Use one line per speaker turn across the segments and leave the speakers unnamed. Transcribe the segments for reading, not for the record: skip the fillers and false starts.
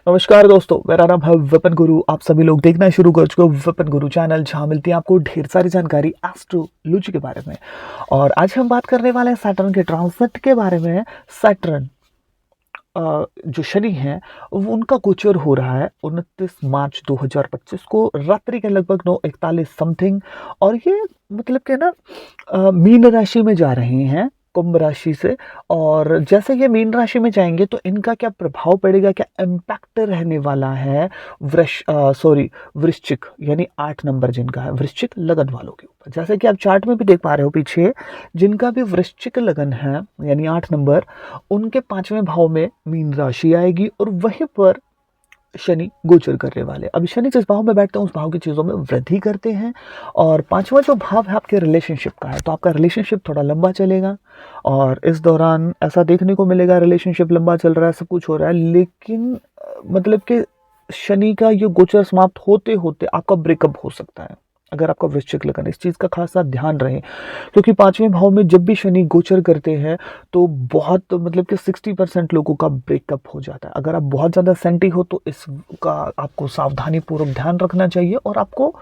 नमस्कार दोस्तों, मेरा नाम है विपिन गुरु। आप सभी लोग देखना शुरू कर चुके हो विपिन गुरु चैनल, जहां मिलती है आपको ढेर सारी जानकारी एस्ट्रोलॉजी के बारे में। और आज हम बात करने वाले हैं सैटर्न के ट्रांजिट के बारे में। सैटर्न जो शनि है वो उनका गोचर हो रहा है 29 मार्च 2025 को रात्रि के लगभग 9:41 समथिंग। और ये मतलब कि ना मीन राशि में जा रहे हैं, कुंभ राशि से। और जैसे ये मीन राशि में जाएंगे तो इनका क्या प्रभाव पड़ेगा, क्या इम्पैक्ट रहने वाला है वृश्चिक यानी 8 नंबर जिनका है, वृश्चिक लगन वालों के ऊपर। जैसे कि आप चार्ट में भी देख पा रहे हो पीछे, जिनका भी वृश्चिक लगन है यानी 8 नंबर, उनके 5वें भाव में मीन राशि आएगी और वहीं पर शनि गोचर करने वाले। अभी शनि जिस भाव में बैठते हैं उस भाव की चीज़ों में वृद्धि करते हैं। और 5वां जो भाव है आपके रिलेशनशिप का है, तो आपका रिलेशनशिप थोड़ा लंबा चलेगा। और इस दौरान ऐसा देखने को मिलेगा रिलेशनशिप लंबा चल रहा है, सब कुछ हो रहा है, लेकिन मतलब कि शनि का ये गोचर समाप्त होते होते आपका ब्रेकअप हो सकता है। अगर आपका वृश्चिक लगन है, इस चीज़ का खासा ध्यान रहे, क्योंकि 5वें भाव में जब भी शनि गोचर करते हैं तो बहुत मतलब कि 60% लोगों का ब्रेकअप हो जाता है। अगर आप बहुत ज़्यादा सेंटी हो तो इसका आपको सावधानी पूर्वक ध्यान रखना चाहिए और आपको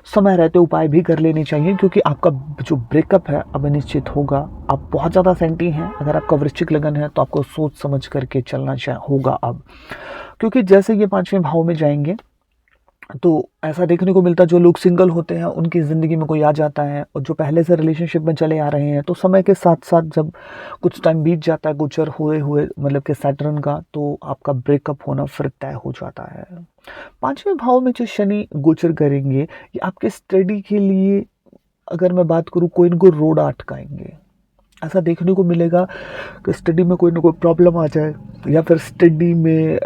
समय रहते उपाय भी कर लेने चाहिए, क्योंकि आपका जो ब्रेकअप है अब निश्चित होगा। आप बहुत ज़्यादा सेंटी हैं, अगर आपका वृश्चिक लगन है तो आपको सोच समझ करके चलना होगा अब, क्योंकि जैसे ये 5वें भाव में जाएंगे तो ऐसा देखने को मिलता है जो लोग सिंगल होते हैं उनकी ज़िंदगी में कोई आ जाता है, और जो पहले से रिलेशनशिप में चले आ रहे हैं तो समय के साथ साथ जब कुछ टाइम बीत जाता है गोचर हुए हुए मतलब कि सैटर्न का, तो आपका ब्रेकअप होना फिर तय हो जाता है। 5वें भाव में जो शनि गोचर करेंगे ये आपके स्टडी के लिए, अगर मैं बात करूँ, कोई इनको रोड अटकाएंगे। ऐसा देखने को मिलेगा कि स्टडी में कोई ना कोई प्रॉब्लम आ जाए, या फिर स्टडी में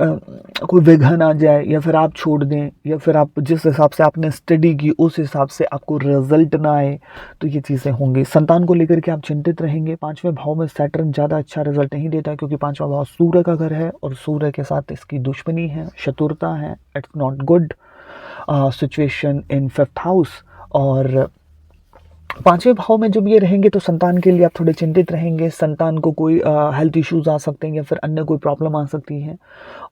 कोई विघन आ जाए, या फिर आप छोड़ दें, या फिर आप जिस हिसाब से आपने स्टडी की उस हिसाब से आपको रिजल्ट ना आए, तो ये चीज़ें होंगी। संतान को लेकर के आप चिंतित रहेंगे। 5वें भाव में सैटर्न ज़्यादा अच्छा रिजल्ट नहीं देता, क्योंकि 5वां भाव सूर्य का घर है और सूर्य के साथ इसकी दुश्मनी है, शत्रुता है। It's not good situation in 5th house. और 5वें भाव में जब ये रहेंगे तो संतान के लिए आप थोड़े चिंतित रहेंगे। संतान को कोई हेल्थ इश्यूज आ सकते हैं या फिर अन्य कोई प्रॉब्लम आ सकती है।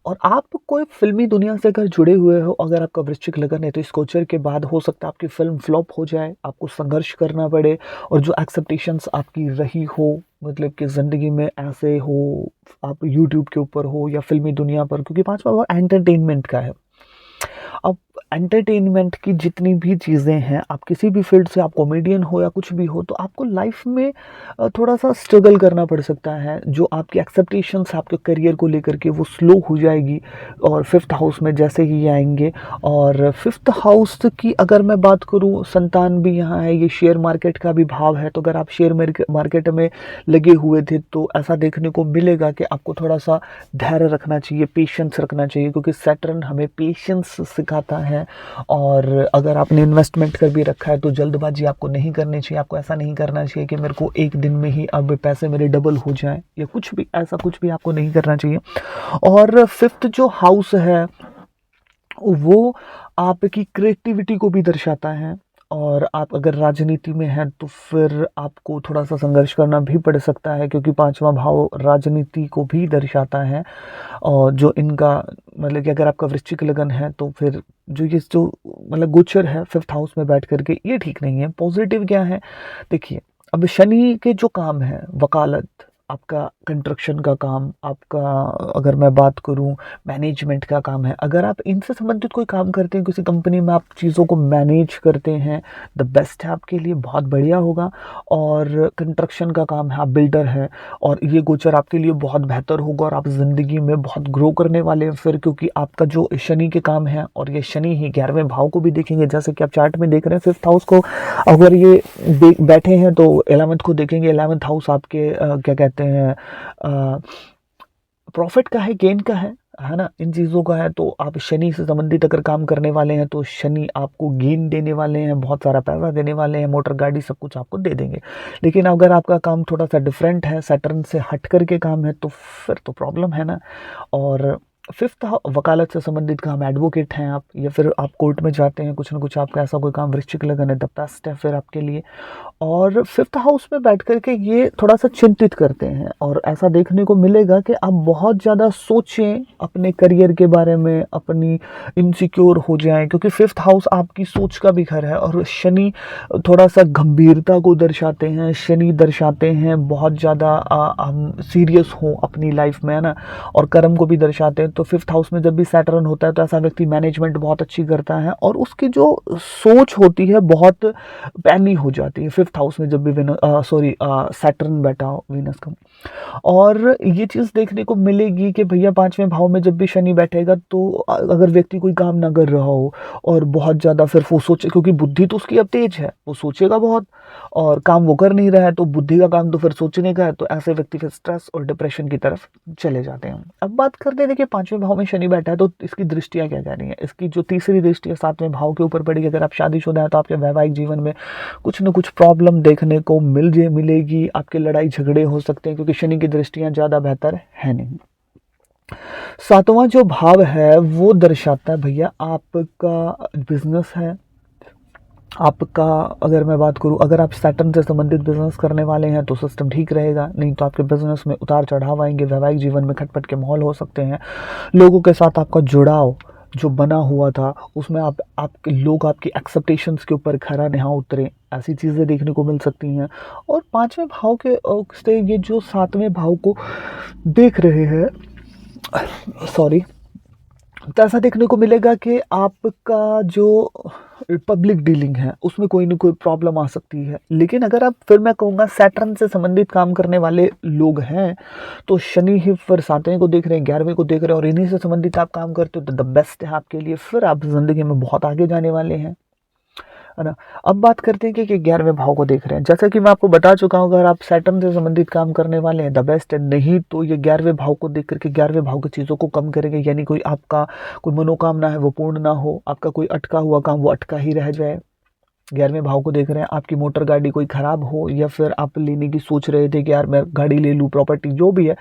और आप कोई फिल्मी दुनिया से अगर जुड़े हुए हो, अगर आपका वृश्चिक लगन है, तो इस गोचर के बाद हो सकता है आपकी फिल्म फ्लॉप हो जाए, आपको संघर्ष करना पड़े। और जो एक्सेप्टेशंस आपकी रही हो, मतलब कि ज़िंदगी में ऐसे हो, आप यूट्यूब के ऊपर हो या फिल्मी दुनिया पर, क्योंकि 5वां भाव एंटरटेनमेंट का है। अब एंटरटेनमेंट की जितनी भी चीज़ें हैं, आप किसी भी फील्ड से, आप कॉमेडियन हो या कुछ भी हो, तो आपको लाइफ में थोड़ा सा स्ट्रगल करना पड़ सकता है। जो आपकी एक्सेप्टेशंस आपके करियर को लेकर के वो स्लो हो जाएगी। और 5th हाउस में जैसे ही आएंगे, और 5th हाउस की अगर मैं बात करूं, संतान भी यहाँ है, ये शेयर मार्केट का भी भाव है। तो अगर आप शेयर मार्केट में लगे हुए थे तो ऐसा देखने को मिलेगा कि आपको थोड़ा सा धैर्य रखना चाहिए, पेशेंस रखना चाहिए, क्योंकि सैटर्न हमें पेशेंस सिखाता है। और अगर आपने इन्वेस्टमेंट कर भी रखा है तो जल्दबाजी आपको नहीं करनी चाहिए। आपको ऐसा नहीं करना चाहिए कि मेरे को एक दिन में ही अब पैसे मेरे डबल हो जाएं, या कुछ भी ऐसा कुछ भी आपको नहीं करना चाहिए। और 5th जो हाउस है वो आपकी क्रिएटिविटी को भी दर्शाता है। और आप अगर राजनीति में हैं तो फिर आपको थोड़ा सा संघर्ष करना भी पड़ सकता है, क्योंकि 5वां भाव राजनीति को भी दर्शाता है। और जो इनका मतलब कि अगर आपका वृश्चिक लगन है तो फिर जो मतलब गोचर है 5th हाउस में बैठ करके, ये ठीक नहीं है। पॉजिटिव क्या है, देखिए, अब शनि के जो काम है, वकालत, आपका कंस्ट्रक्शन का काम, आपका अगर मैं बात करूं मैनेजमेंट का काम है, अगर आप इनसे संबंधित कोई काम करते हैं, किसी कंपनी में आप चीज़ों को मैनेज करते हैं, द बेस्ट है आपके लिए, बहुत बढ़िया होगा। और कंस्ट्रक्शन का काम है, आप बिल्डर हैं, और ये गोचर आपके लिए बहुत बेहतर होगा और आप ज़िंदगी में बहुत ग्रो करने वाले हैं फिर, क्योंकि आपका जो शनि के काम है, और ये शनि ही 11वें भाव को भी देखेंगे। जैसे कि आप चार्ट में देख रहे हैं 5th हाउस को, अगर ये बैठे हैं तो 11th को देखेंगे। 11th हाउस आपके क्या कहते हैं, प्रॉफिट का है, गेन का है ना, इन चीज़ों का है। तो आप शनि से संबंधित अगर काम करने वाले हैं तो शनि आपको गेन देने वाले हैं, बहुत सारा पैसा देने वाले हैं, मोटर गाड़ी सब कुछ आपको दे देंगे। लेकिन अगर आपका काम थोड़ा सा डिफरेंट है, सैटर्न से हट करके काम है, तो फिर तो प्रॉब्लम है ना। और फिफ्थ वकालत से संबंधित काम, एडवोकेट हैं आप, या फिर आप कोर्ट में जाते हैं, कुछ ना कुछ आपका ऐसा कोई काम वृश्चिक लगन है, द बेस्ट है फिर आपके लिए। और फिफ्थ हाउस में बैठ करके ये थोड़ा सा चिंतित करते हैं, और ऐसा देखने को मिलेगा कि आप बहुत ज़्यादा सोचें अपने करियर के बारे में, अपनी इनसिक्योर हो जाएं, क्योंकि फिफ्थ हाउस आपकी सोच का भी घर है। और शनि थोड़ा सा गंभीरता को दर्शाते हैं, शनि दर्शाते हैं बहुत ज़्यादा हम सीरियस हों अपनी लाइफ में, है ना, और कर्म को भी दर्शाते हैं। तो फिफ्थ हाउस में जब भी सैटर्न होता है तो ऐसा व्यक्ति मैनेजमेंट बहुत अच्छी करता है, और उसकी जो सोच होती है बहुत पैनी हो जाती है फिफ्थ हाउस में जब भी सैटर्न बैठा हो, वीनस का। और ये चीज़ देखने को मिलेगी कि भैया पांचवें भाव में जब भी शनि बैठेगा तो अगर व्यक्ति कोई काम ना कर रहा हो और बहुत ज़्यादा फिर वो सोचे, क्योंकि बुद्धि तो उसकी अब तेज है, वो सोचेगा बहुत, और काम वो कर नहीं रहा है, तो बुद्धि का काम तो फिर सोचने का है, तो ऐसे व्यक्ति फिर स्ट्रेस और डिप्रेशन की तरफ चले जाते हैं। अब बात करते हैं, देखिए पांचवें भाव में शनि बैठा है तो इसकी दृष्टियां क्या कह रही हैं। इसकी जो तीसरी दृष्टि है सातवें भाव के ऊपर पड़ेगी। अगर आप शादीशुदा हैं तो आपके वैवाहिक जीवन में कुछ न कुछ प्रॉब्लम देखने को मिलेगी, आपके लड़ाई झगड़े हो सकते हैं, क्योंकि शनि की दृष्टियां ज़्यादा बेहतर है नहीं। सातवां जो भाव है वो दर्शाता है भैया आपका बिजनेस है, आपका, अगर मैं बात करूं, अगर आप सैटर्न से संबंधित बिजनेस करने वाले हैं तो सिस्टम ठीक रहेगा, नहीं तो आपके बिजनेस में उतार चढ़ाव आएंगे, वैवाहिक जीवन में खटपट के माहौल हो सकते हैं, लोगों के साथ आपका जुड़ाव जो बना हुआ था उसमें आपके लोग आपकी एक्सेप्टेशंस के ऊपर खरा नहीं उतरे, ऐसी चीज़ें देखने को मिल सकती हैं। और पांचवें भाव के से ये जो सातवें भाव को देख रहे हैं, सॉरी, तो ऐसा देखने को मिलेगा कि आपका जो पब्लिक डीलिंग है उसमें कोई ना कोई प्रॉब्लम आ सकती है। लेकिन अगर आप, फिर मैं कहूँगा सैटर्न से संबंधित काम करने वाले लोग हैं तो शनि ही फिर सातवें को देख रहे हैं, 11वें को देख रहे हैं, और इन्हीं से संबंधित आप काम करते हो तो द बेस्ट है आपके लिए, फिर आप जिंदगी में बहुत आगे जाने वाले हैं, है ना। अब बात करते हैं कि 11वें भाव को देख रहे हैं। जैसा कि मैं आपको बता चुका हूँ, अगर आप सैटर्न से संबंधित काम करने वाले हैं द बेस्ट है, नहीं तो ये 11वें भाव को देख करके 11वें भाव की चीज़ों को कम करेंगे, यानी कोई आपका कोई मनोकामना है वो पूर्ण ना हो, आपका कोई अटका हुआ काम वो अटका ही रह जाए। 11वें भाव को देख रहे हैं, आपकी मोटर गाड़ी कोई ख़राब हो, या फिर आप लेने की सोच रहे थे कि यार मैं गाड़ी ले लूँ, प्रॉपर्टी जो भी है,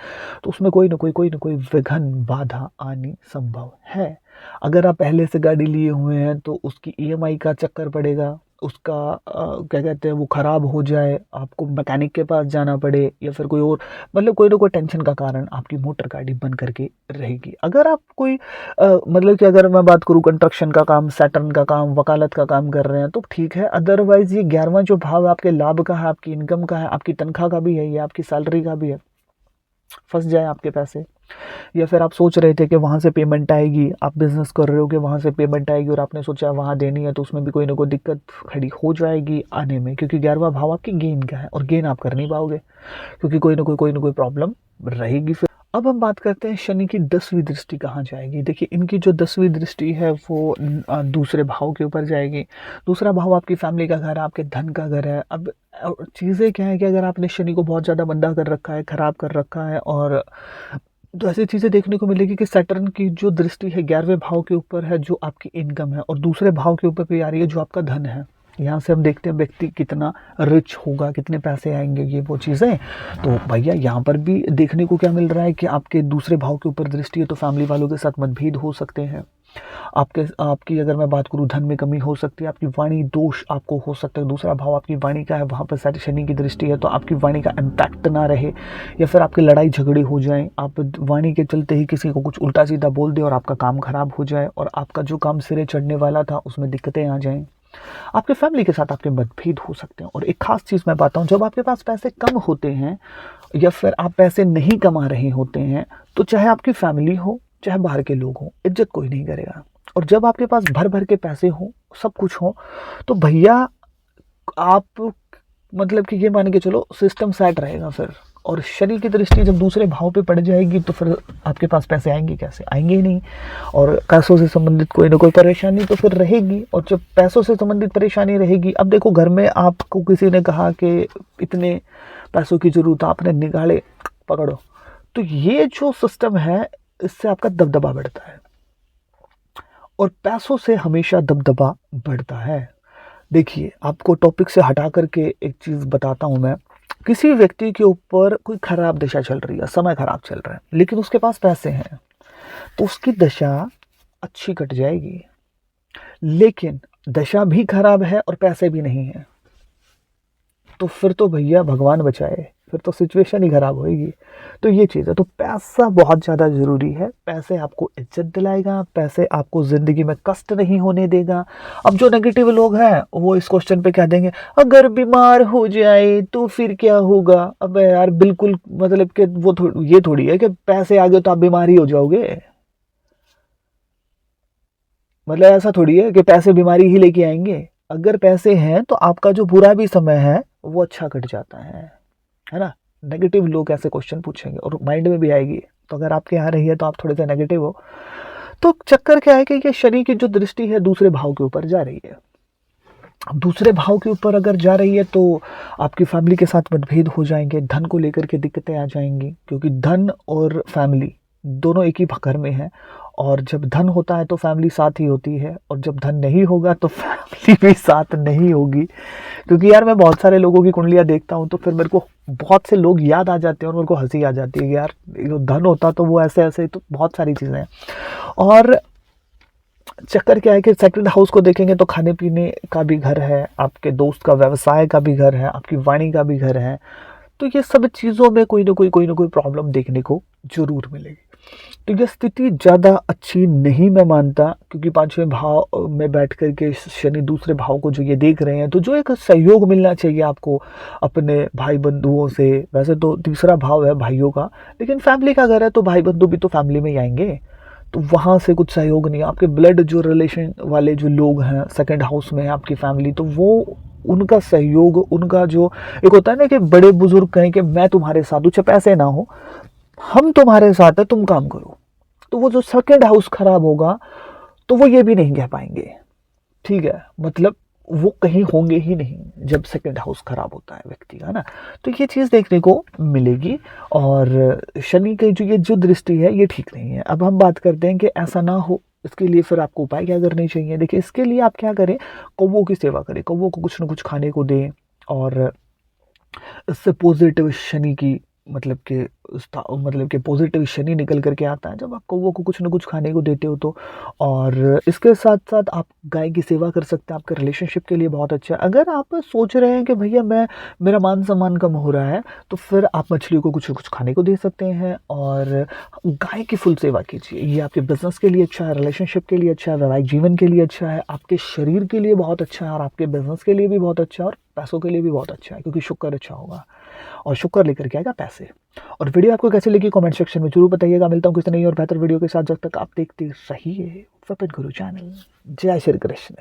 तो उसमें कोई ना कोई विघ्न बाधा आनी संभव है। अगर आप पहले से गाड़ी लिए हुए हैं तो उसकी ईएमआई का चक्कर पड़ेगा, उसका क्या कहते हैं वो ख़राब हो जाए, आपको मैकेनिक के पास जाना पड़े, या फिर कोई और, मतलब कोई ना कोई टेंशन का कारण आपकी मोटर गाड़ी बन करके रहेगी। अगर आप कोई मतलब कि अगर मैं बात करूँ कंस्ट्रक्शन का काम, सैटर्न का काम, वकालत का काम कर रहे हैं तो ठीक है। अदरवाइज ये 11वां जो भाव आपके लाभ का है, आपकी इनकम का है, आपकी तनख्वाह का भी है, ये आपकी सैलरी का भी है, फंस जाए आपके पैसे, या फिर आप सोच रहे थे कि वहाँ से पेमेंट आएगी, आप बिजनेस कर रहे हो कि वहाँ से पेमेंट आएगी और आपने सोचा वहाँ देनी है, तो उसमें भी कोई ना कोई दिक्कत खड़ी हो जाएगी आने में, क्योंकि 11वां भाव आपकी गेन का है और गेन आप कर नहीं पाओगे, क्योंकि कोई ना कोई प्रॉब्लम रहेगी। फिर अब हम बात करते हैं शनि की 10वीं दृष्टि कहाँ जाएगी। देखिए इनकी जो 10वीं दृष्टि है वो दूसरे भाव के ऊपर जाएगी। दूसरा भाव आपकी फैमिली का घर है, आपके धन का घर है। अब चीज़ें क्या है कि अगर आपने शनि को बहुत ज़्यादा मंदा कर रखा है, ख़राब कर रखा है, और तो ऐसी चीज़ें देखने को मिलेगी कि सैटर्न की जो दृष्टि है 11वें भाव के ऊपर है जो आपकी इनकम है, और दूसरे भाव के ऊपर भी आ रही है जो आपका धन है। यहाँ से हम देखते हैं व्यक्ति कितना रिच होगा, कितने पैसे आएंगे, ये वो चीज़ें। तो भैया यहाँ पर भी देखने को क्या मिल रहा है कि आपके दूसरे भाव के ऊपर दृष्टि है तो फैमिली वालों के साथ मतभेद हो सकते हैं। आपकी अगर मैं बात करूँ धन में कमी हो सकती है, आपकी वाणी दोष आपको हो सकता है। दूसरा भाव आपकी वाणी का है, वहाँ पर शनि की दृष्टि है तो आपकी वाणी का इम्पैक्ट ना रहे, या फिर आपकी लड़ाई झगड़े हो जाएं, आप वाणी के चलते ही किसी को कुछ उल्टा सीधा बोल दे और आपका काम खराब हो जाए, और आपका जो काम सिरे चढ़ने वाला था उसमें दिक्कतें आ जाएं। आपके फैमिली के साथ आपके मतभेद हो सकते हैं। और एक खास चीज़ मैं बताऊं, जब आपके पास पैसे कम होते हैं या फिर आप पैसे नहीं कमा रहे होते हैं, तो चाहे आपकी फैमिली हो चाहे बाहर के लोग हो, इज्जत कोई नहीं करेगा। और जब आपके पास भर भर के पैसे हो, सब कुछ हो, तो भैया आप मतलब कि ये मान के चलो सिस्टम सेट रहेगा फिर। और शनि की दृष्टि जब दूसरे भाव पे पड़ जाएगी तो फिर आपके पास पैसे आएंगे कैसे, आएंगे ही नहीं। और पैसों से संबंधित कोई ना कोई परेशानी तो फिर रहेगी, और जब पैसों से संबंधित परेशानी रहेगी, अब देखो घर में आपको किसी ने कहा कि इतने पैसों की जरूरत, आपने निकाले पकड़ो, तो ये जो सिस्टम है इससे आपका दबदबा बढ़ता है, और पैसों से हमेशा दबदबा बढ़ता है। देखिए आपको टॉपिक से हटा करके एक चीज़ बताता हूँ मैं। किसी व्यक्ति के ऊपर कोई ख़राब दिशा चल रही है, समय ख़राब चल रहा है, लेकिन उसके पास पैसे हैं, तो उसकी दशा अच्छी कट जाएगी। लेकिन दशा भी खराब है और पैसे भी नहीं है, तो फिर तो भैया भगवान बचाए, फिर तो सिचुएशन ही खराब होएगी। तो ये चीज़ है, तो पैसा बहुत ज़्यादा ज़रूरी है। पैसे आपको इज्जत दिलाएगा, पैसे आपको ज़िंदगी में कष्ट नहीं होने देगा। अब जो नेगेटिव लोग हैं वो इस क्वेश्चन पे कह देंगे अगर बीमार हो जाए तो फिर क्या होगा। अबे यार बिल्कुल, मतलब कि वो ये थोड़ी है कि पैसे आ गए तो आप बीमार ही हो जाओगे। मतलब ऐसा थोड़ी है कि पैसे बीमारी ही लेके आएंगे। अगर पैसे हैं तो आपका जो बुरा भी समय है वो अच्छा कट जाता है ना। नेगेटिव लोग ऐसे क्वेश्चन पूछेंगे और माइंड में भी आएगी। तो अगर आपके यहाँ रही है तो आप थोड़े से नेगेटिव हो। तो चक्कर क्या है कि ये शनि की जो दृष्टि है दूसरे भाव के ऊपर जा रही है। अब दूसरे भाव के ऊपर अगर जा रही है तो आपकी फैमिली के साथ मतभेद हो जाएंगे, धन को लेकर के दिक्कतें आ जाएंगी, क्योंकि धन और फैमिली दोनों एक ही घर में है। और जब धन होता है तो फैमिली साथ ही होती है, और जब धन नहीं होगा तो फैमिली भी साथ नहीं होगी। क्योंकि यार मैं बहुत सारे लोगों की कुंडलियाँ देखता हूँ तो फिर मेरे को बहुत से लोग याद आ जाते हैं और मेरे को हंसी आ जाती है कि यार जो धन होता तो वो ऐसे ऐसे, तो बहुत सारी चीज़ें हैं। और चक्कर क्या है कि सेकंड हाउस को देखेंगे तो खाने पीने का भी घर है, आपके दोस्त का व्यवसाय का भी घर है, आपकी वाणी का भी घर है। तो ये सब चीज़ों में कोई ना कोई प्रॉब्लम देखने को जरूर मिलेगी। तो यह स्थिति ज़्यादा अच्छी नहीं मैं मानता, क्योंकि पांचवें भाव में बैठ कर के शनि दूसरे भाव को जो ये देख रहे हैं, तो जो एक सहयोग मिलना चाहिए आपको अपने भाई बंधुओं से। वैसे तो तीसरा भाव है भाइयों का, लेकिन फैमिली का घर है तो भाई बंधु भी तो फैमिली में ही आएंगे। तो वहाँ से कुछ सहयोग नहीं, आपके ब्लड जो रिलेशन वाले जो लोग हैं सेकंड हाउस में है आपकी फैमिली, तो वो उनका सहयोग, उनका जो एक होता है ना कि बड़े बुजुर्ग कहें कि मैं तुम्हारे साथ, चाहे पैसे ना हो हम तुम्हारे साथ है, तुम काम करो। तो वो जो सेकंड हाउस खराब होगा तो वो ये भी नहीं कह पाएंगे, ठीक है, मतलब वो कहीं होंगे ही नहीं जब सेकंड हाउस खराब होता है व्यक्ति का ना। तो ये चीज़ देखने को मिलेगी। और शनि की जो ये जो दृष्टि है ये ठीक नहीं है। अब हम बात करते हैं कि ऐसा ना हो, इसके लिए फिर आपको उपाय क्या करने चाहिए। देखिए इसके लिए आप क्या करें, कौवों की सेवा करें, कौवों को कुछ ना कुछ खाने को दें। और इससे पॉजिटिव शनि की मतलब कि पॉजिटिव शनि निकल करके आता है जब आप कौवों को कुछ ना कुछ खाने को देते हो तो। और इसके साथ साथ आप गाय की सेवा कर सकते हैं, आपके रिलेशनशिप के लिए बहुत अच्छा है। अगर आप सोच रहे हैं कि भैया मेरा मान सम्मान कम हो रहा है, तो फिर आप मछलियों को कुछ ना कुछ खाने को दे सकते हैं। और गाय की फुल सेवा कीजिए, ये आपके बिजनेस के लिए अच्छा है, रिलेशनशिप के लिए अच्छा है, वैवाहिक जीवन के लिए अच्छा है, आपके शरीर के लिए बहुत अच्छा है, और आपके बिजनेस के लिए भी बहुत अच्छा है, और पैसों के लिए भी बहुत अच्छा है, क्योंकि शुक्र अच्छा होगा और शुक्र लेकर के आएगा पैसे। और वीडियो आपको कैसे लगी कमेंट सेक्शन में जरूर बताइएगा। मिलता हूँ किसी नई और बेहतर वीडियो के साथ, जब तक आप देखते रहिए वेपन गुरु चैनल। जय श्री कृष्ण।